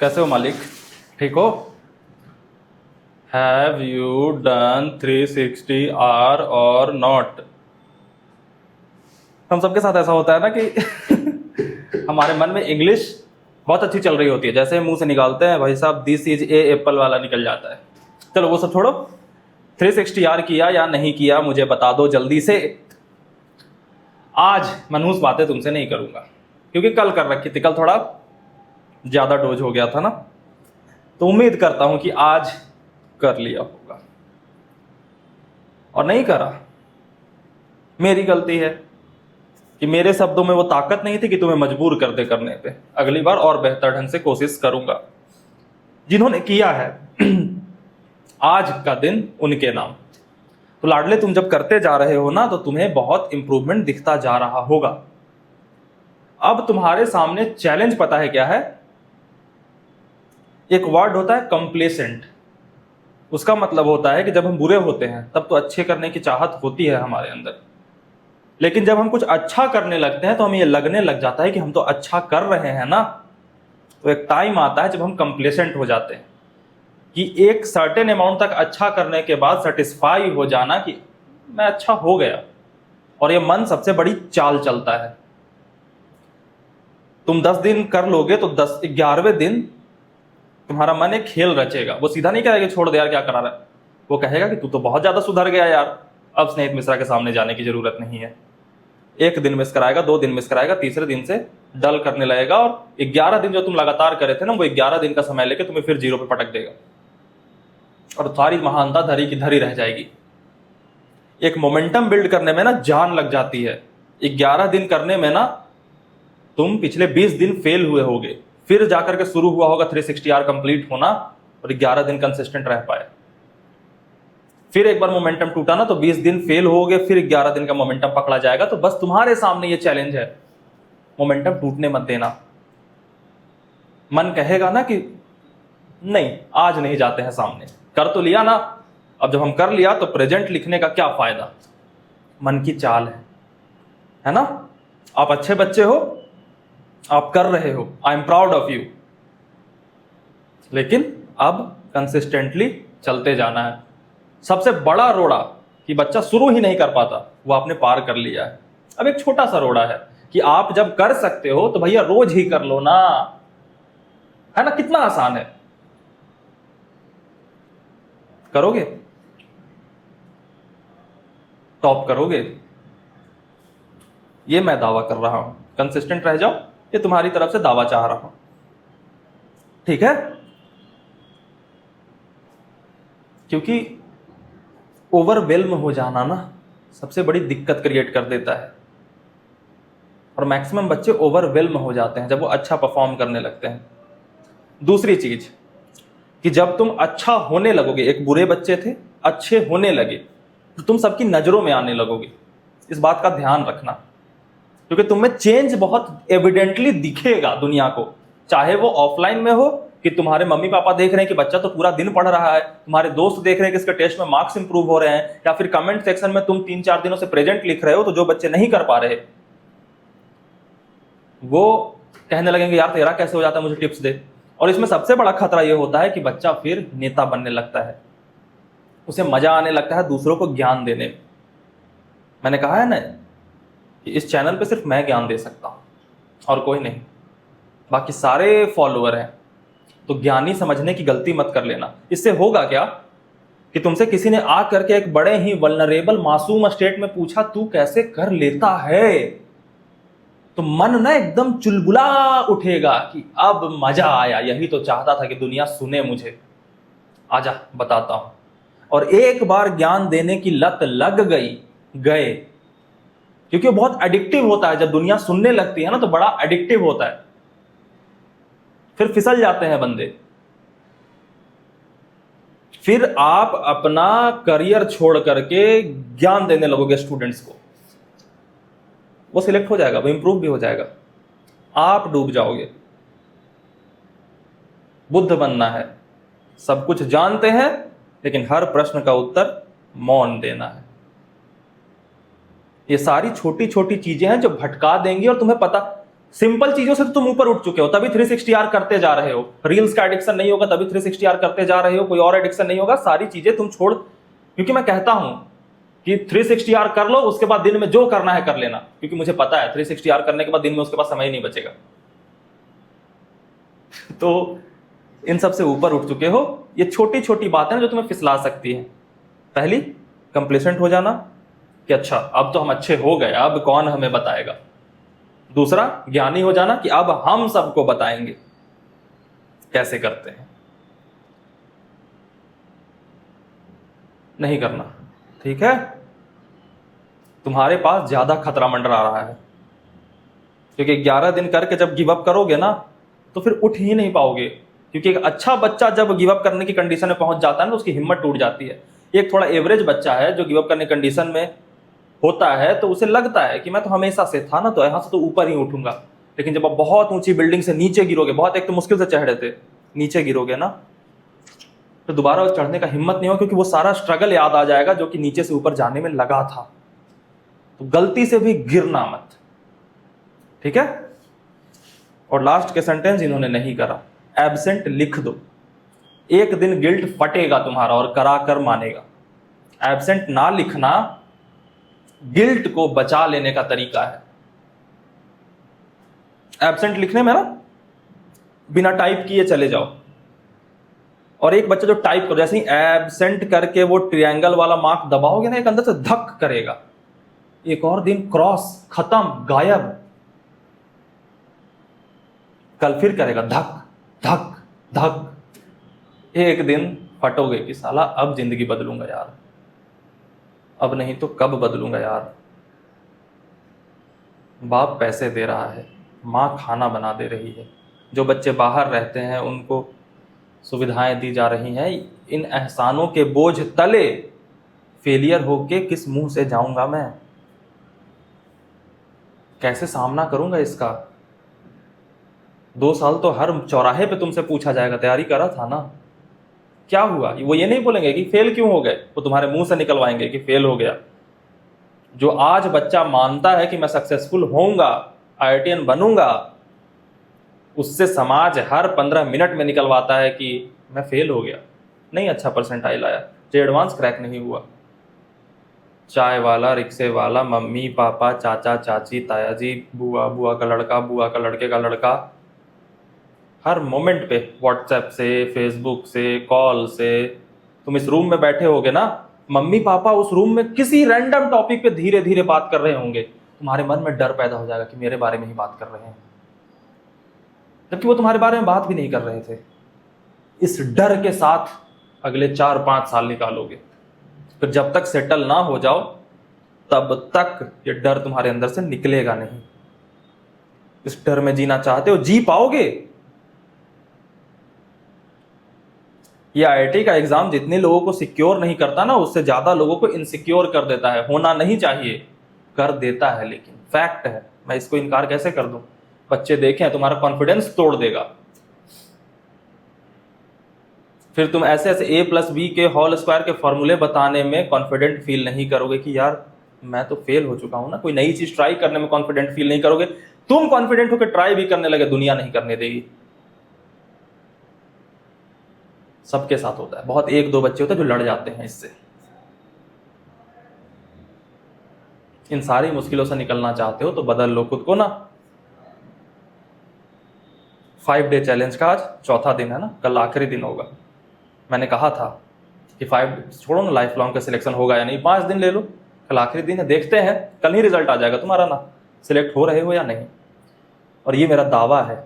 कैसे हो मालिक? ठीक हो? हैव यू डन 360 आर और नॉट? हम सबके साथ ऐसा होता है ना कि हमारे मन में इंग्लिश बहुत अच्छी चल रही होती है, जैसे मुंह से निकालते हैं भाई साहब दिस इज ए एप्पल वाला निकल जाता है। चलो वो सब छोड़ो, 360 आर किया या नहीं किया मुझे बता दो जल्दी से। आज मनहूस बातें तुमसे नहीं करूंगा क्योंकि कल कर रखी थी, कल थोड़ा ज्यादा डोज हो गया था ना, तो उम्मीद करता हूं कि आज कर लिया होगा। और नहीं करा, मेरी गलती है कि मेरे शब्दों में वो ताकत नहीं थी कि तुम्हें मजबूर कर दे करने पे। अगली बार और बेहतर ढंग से कोशिश करूंगा। जिन्होंने किया है आज का दिन उनके नाम। तो लाडले, तुम जब करते जा रहे हो ना तो तुम्हें बहुत इंप्रूवमेंट दिखता जा रहा होगा। अब तुम्हारे सामने चैलेंज पता है क्या है? एक वर्ड होता है कंप्लेसेंट। उसका मतलब होता है कि जब हम बुरे होते हैं तब तो अच्छे करने की चाहत होती है हमारे अंदर, लेकिन जब हम कुछ अच्छा करने लगते हैं तो हमें ये लगने लग जाता है कि हम तो अच्छा कर रहे हैं ना। तो एक टाइम आता है जब हम कंप्लेसेंट हो जाते हैं कि एक सर्टेन अमाउंट तक अच्छा करने के बाद सेटिस्फाई हो जाना कि मैं अच्छा हो गया। और ये मन सबसे बड़ी चाल चलता है। तुम 10 दिन कर लोगे तो 11वें दिन तुम्हारा मन एक खेल रचेगा। वो सीधा नहीं कहेगा छोड़ दे यार क्या करा रहा है, वो कहेगा कि तू तो बहुत ज्यादा सुधर गया यार, अब स्नेहित मिश्रा के सामने जाने की जरूरत नहीं है। 1 दिन मिस कराएगा, 2 दिन मिस कराएगा, तीसरे दिन से डल करने लगेगा और 11 दिन जो तुम लगातार करे थे ना, वो 11 दिन का समय लेके तुम्हें फिर 0 पे पटक देगा और सारी महानता धरी की धरी रह जाएगी। एक मोमेंटम बिल्ड करने में ना जान लग जाती है। 11 दिन करने में ना तुम पिछले 20 दिन फेल हुए होगे, फिर जाकर के शुरू हुआ होगा 360 आर कंप्लीट होना और 11 दिन कंसिस्टेंट रह पाए। फिर एक बार मोमेंटम टूटा ना तो 20 दिन फेल हो गए, फिर 11 दिन का मोमेंटम पकड़ा जाएगा। तो बस तुम्हारे सामने ये चैलेंज है, मोमेंटम टूटने मत देना। मन कहेगा ना कि नहीं आज नहीं जाते हैं सामने, कर तो लिया ना, अब जब हम कर लिया तो प्रेजेंट लिखने का क्या फायदा। मन की चाल है ना। आप अच्छे बच्चे हो, आप कर रहे हो, I am proud of you, लेकिन अब कंसिस्टेंटली चलते जाना है। सबसे बड़ा रोड़ा कि बच्चा शुरू ही नहीं कर पाता वो आपने पार कर लिया है। अब एक छोटा सा रोड़ा है कि आप जब कर सकते हो तो भैया रोज ही कर लो ना, है ना। कितना आसान है, करोगे टॉप करोगे, ये मैं दावा कर रहा हूं। कंसिस्टेंट रह जाओ, ये तुम्हारी तरफ से दावा चाह रहा हूं, ठीक है। क्योंकि ओवरवेल्म हो जाना ना सबसे बड़ी दिक्कत क्रिएट कर देता है और मैक्सिमम बच्चे ओवरवेल्म हो जाते हैं जब वो अच्छा परफॉर्म करने लगते हैं। दूसरी चीज कि जब तुम अच्छा होने लगोगे, एक बुरे बच्चे थे अच्छे होने लगे तो तुम सबकी नजरों में आने लगोगे। इस बात का ध्यान रखना, क्योंकि तुम्हें चेंज बहुत एविडेंटली दिखेगा दुनिया को, चाहे वो ऑफलाइन में हो कि तुम्हारे मम्मी पापा देख रहे हैं कि बच्चा तो पूरा दिन पढ़ रहा है, तुम्हारे दोस्त देख रहे हैं कि इसके टेस्ट में मार्क्स इंप्रूव हो रहे हैं, या फिर कमेंट सेक्शन में तुम 3-4 दिनों से प्रेजेंट लिख रहे हो तो जो बच्चे नहीं कर पा रहे वो कहने लगेंगे यार तेरा कैसे हो जाता है, मुझे टिप्स दे। और इसमें सबसे बड़ा खतरा यह होता है कि बच्चा फिर नेता बनने लगता है, उसे मजा आने लगता है दूसरों को ज्ञान देने में। मैंने कहा है ना कि इस चैनल पे सिर्फ मैं ज्ञान दे सकता हूं और कोई नहीं, बाकी सारे फॉलोअर हैं। तो ज्ञानी समझने की गलती मत कर लेना। इससे होगा क्या कि तुमसे किसी ने आ करके एक बड़े ही वल्नरेबल मासूम स्टेट में पूछा तू कैसे कर लेता है, तो मन ना एकदम चुलबुला उठेगा कि अब मजा आया, यही तो चाहता था कि दुनिया सुने मुझे, आजा बताता हूं। और एक बार ज्ञान देने की लत लग गए, क्योंकि वो बहुत एडिक्टिव होता है। जब दुनिया सुनने लगती है ना तो बड़ा एडिक्टिव होता है, फिर फिसल जाते हैं बंदे। फिर आप अपना करियर छोड़ करके ज्ञान देने लगोगे स्टूडेंट्स को, वो सिलेक्ट हो जाएगा, वो इंप्रूव भी हो जाएगा, आप डूब जाओगे। बुद्ध बनना है, सब कुछ जानते हैं लेकिन हर प्रश्न का उत्तर मौन देना है। ये सारी छोटी छोटी चीजें हैं जो भटका देंगी और तुम्हें पता सिंपल चीजों से तो तुम ऊपर उठ चुके हो, तभी 360R करते जा रहे हो। रील्स का एडिक्शन नहीं होगा तभी 360R करते जा रहे हो, कोई और एडिक्शन नहीं होगा, सारी चीजें तुम छोड़। क्योंकि मैं कहता हूं कि 360R कर लो, उसके बाद दिन में जो करना है कर लेना, क्योंकि मुझे पता है 360R करने के बाद दिन में उसके पास समय ही नहीं बचेगा। तो इन सब से ऊपर उठ चुके हो। ये छोटी छोटी बातें जो तुम्हें फिसला सकती है। पहली, कंप्लेसेंट हो जाना कि अच्छा अब तो हम अच्छे हो गए, अब कौन हमें बताएगा। दूसरा, ज्ञानी हो जाना कि अब हम सबको बताएंगे कैसे करते हैं। नहीं करना, ठीक है? तुम्हारे पास ज्यादा खतरा मंडरा रहा है, क्योंकि 11 दिन करके जब गिव अप करोगे ना तो फिर उठ ही नहीं पाओगे। क्योंकि एक अच्छा बच्चा जब गिव अप करने की कंडीशन में पहुंच जाता है ना, उसकी हिम्मत टूट जाती है। एक थोड़ा एवरेज बच्चा है जो गिव अप करने की कंडीशन में होता है तो उसे लगता है कि मैं तो हमेशा से था ना, तो यहां से तो ऊपर ही उठूंगा। लेकिन जब आप बहुत ऊंची बिल्डिंग से नीचे गिरोगे, बहुत एक तो मुश्किल से चढ़ रहे थे, नीचे गिरोगे ना, तो दोबारा चढ़ने का हिम्मत नहीं हो, क्योंकि वो सारा स्ट्रगल याद आ जाएगा जो कि नीचे से ऊपर जाने में लगा था। तो गलती से भी गिरना मत, ठीक है? और लास्ट के सेंटेंस इन्होंने नहीं करा, एब्सेंट लिख दो। एक दिन गिल्ट फटेगा तुम्हारा और करा कर मानेगा। एब्सेंट ना लिखना गिल्ट को बचा लेने का तरीका है। एब्सेंट लिखने में ना बिना टाइप किए चले जाओ, और एक बच्चा जो टाइप करो, जैसे ही एब्सेंट करके वो ट्रायंगल वाला मार्क दबाओगे ना, एक अंदर से धक करेगा। एक और दिन क्रॉस, खत्म, गायब। कल फिर करेगा धक धक धक। एक दिन फटोगे कि साला अब जिंदगी बदलूंगा यार, अब नहीं तो कब बदलूंगा यार। बाप पैसे दे रहा है, माँ खाना बना दे रही है, जो बच्चे बाहर रहते हैं उनको सुविधाएं दी जा रही हैं। इन एहसानों के बोझ तले फेलियर होके किस मुंह से जाऊंगा मैं? कैसे सामना करूंगा इसका? 2 साल तो हर चौराहे पे तुमसे पूछा जाएगा, तैयारी करा था ना, क्या हुआ? वो ये नहीं बोलेंगे कि फेल क्यों हो गए, वो तुम्हारे मुंह से निकलवाएंगे कि फेल हो गया। जो आज बच्चा मानता है कि मैं सक्सेसफुल होऊंगा, IITian बनूंगा, उससे समाज हर 15 मिनट में निकलवाता है कि मैं फेल हो गया, नहीं अच्छा परसेंटाइल आया, जो एडवांस क्रैक नहीं हुआ। चाय वाला, रिक्शे वाला, मम्मी पापा, चाचा चाची, ताया जी, बुआ, बुआ का लड़का, बुआ का लड़के का लड़का, हर मोमेंट पे व्हाट्सएप से, फेसबुक से, कॉल से, तुम इस रूम में बैठे होगे ना, मम्मी पापा उस रूम में किसी रैंडम टॉपिक पे धीरे धीरे बात कर रहे होंगे, तुम्हारे मन में डर पैदा हो जाएगा कि मेरे बारे में ही बात कर रहे हैं, जबकि वो तुम्हारे बारे में बात भी नहीं कर रहे थे। इस डर के साथ अगले 4-5 साल निकालोगे, फिर जब तक सेटल ना हो जाओ तब तक ये डर तुम्हारे अंदर से निकलेगा नहीं। इस डर में जीना चाहते हो, जी पाओगे? ये IIT का एग्जाम जितने लोगों को सिक्योर नहीं करता ना, उससे ज्यादा लोगों को इनसिक्योर कर देता है। होना नहीं चाहिए, कर देता है, लेकिन फैक्ट है, मैं इसको इनकार कैसे कर दूं? बच्चे देखें, तुम्हारा कॉन्फिडेंस तोड़ देगा। फिर तुम ऐसे ऐसे A+B के होल स्क्वायर के फॉर्मूले बताने में कॉन्फिडेंट फील नहीं करोगे कि यार मैं तो फेल हो चुका हूं ना। कोई नई चीज ट्राई करने में कॉन्फिडेंट फील नहीं करोगे। तुम कॉन्फिडेंट होकर ट्राई भी करने लगे, दुनिया नहीं करने देगी। सबके साथ होता है, बहुत 1-2 बच्चे होते हैं जो लड़ जाते हैं इससे। इन सारी मुश्किलों से निकलना चाहते हो तो बदल लो खुद को ना। 5 डे चैलेंज का आज चौथा दिन है ना, कल आखिरी दिन होगा। मैंने कहा था कि 5 छोड़ो ना, लाइफ लॉन्ग का सिलेक्शन होगा या नहीं, 5 दिन ले लो, कल आखिरी दिन है, देखते हैं, कल ही रिजल्ट आ जाएगा तुम्हारा ना, सिलेक्ट हो रहे हो या नहीं। और ये मेरा दावा है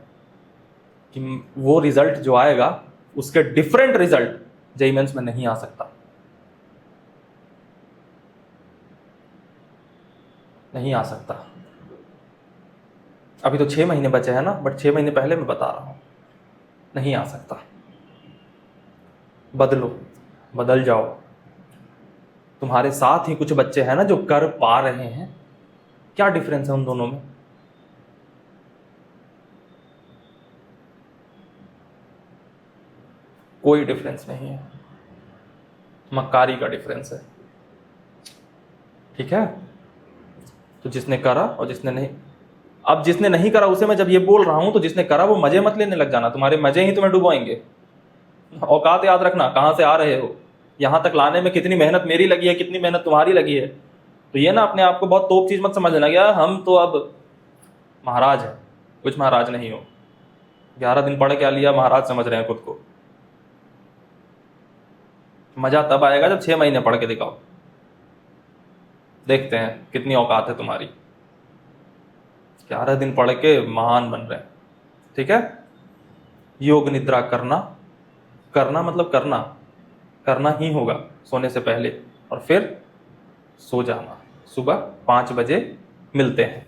कि वो रिजल्ट जो आएगा उसके डिफरेंट रिजल्ट जेईई मेंस में नहीं आ सकता, नहीं आ सकता। अभी तो 6 महीने बचे हैं ना, बट 6 महीने पहले मैं बता रहा हूं, नहीं आ सकता। बदलो, बदल जाओ। तुम्हारे साथ ही कुछ बच्चे हैं ना जो कर पा रहे हैं, क्या डिफरेंस है उन दोनों में? कोई डिफरेंस नहीं है, मक्कारी का डिफरेंस है, ठीक है? तो जिसने करा और जिसने नहीं, अब जिसने नहीं करा उसे मैं जब ये बोल रहा हूं तो जिसने करा वो मजे मत लेने लग जाना, तुम्हारे मजे ही तुम्हें डुबोएंगे। औकात याद रखना, कहां से आ रहे हो, यहां तक लाने में कितनी मेहनत मेरी लगी है, कितनी मेहनत तुम्हारी लगी है। तो ये ना अपने आप को बहुत तोप चीज मत समझ लेना, गया हम तो अब महाराज है, कुछ महाराज नहीं हो। 11 दिन पढ़ क्या लिया, महाराज समझ रहे हैं खुद को। मजा तब आएगा जब 6 महीने पढ़ के दिखाओ, देखते हैं कितनी औकात है तुम्हारी। 11 दिन पढ़ के महान बन रहे हैं, ठीक है। योग निद्रा करना, करना मतलब करना, करना ही होगा सोने से पहले, और फिर सो जाना। सुबह 5 बजे मिलते हैं।